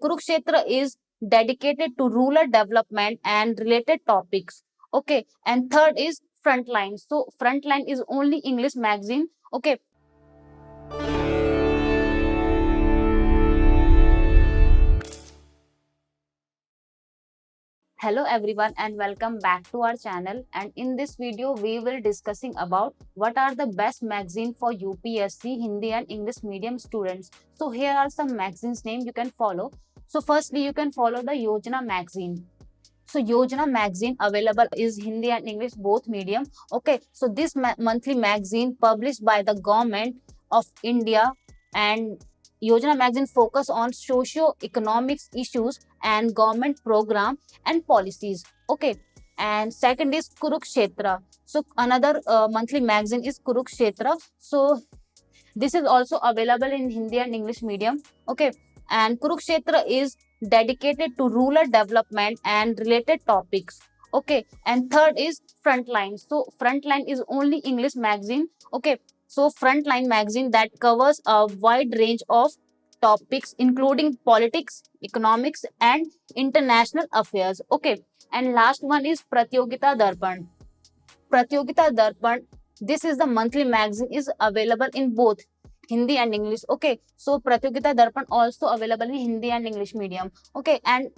Kurukshetra is dedicated to rural development and related topics. Okay, and third is Frontline. So Frontline is only English magazine. Okay. Hello everyone and welcome back to our channel, and in this video we will discussing about what are the best magazine for UPSC Hindi and English medium students. So here are some magazines name you can follow. So firstly you can follow the Yojana magazine. So Yojana magazine available is Hindi and English both medium. Okay, so this monthly magazine published by the government of India, and Yojana magazine focus on socio-economics issues and government program and policies. Okay, and second is Kurukshetra. So another monthly magazine is Kurukshetra. So this is also available in Hindi and English medium. Okay, and Kurukshetra is dedicated to rural development and related topics. Okay, and third is Frontline. So Frontline is only English magazine. Okay, so Frontline magazine that covers a wide range of topics including politics, economics, and international affairs. Okay, and last one is Pratiyogita Darpan. Pratiyogita Darpan. This is the monthly magazine is available in both Hindi and English. Okay, so Pratiyogita Darpan also available in Hindi and English medium. Okay, and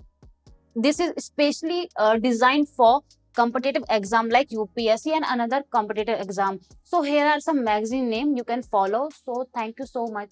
this is especially designed for competitive exam like UPSC and another competitive exam. So here are some magazine name you can follow. So thank you so much.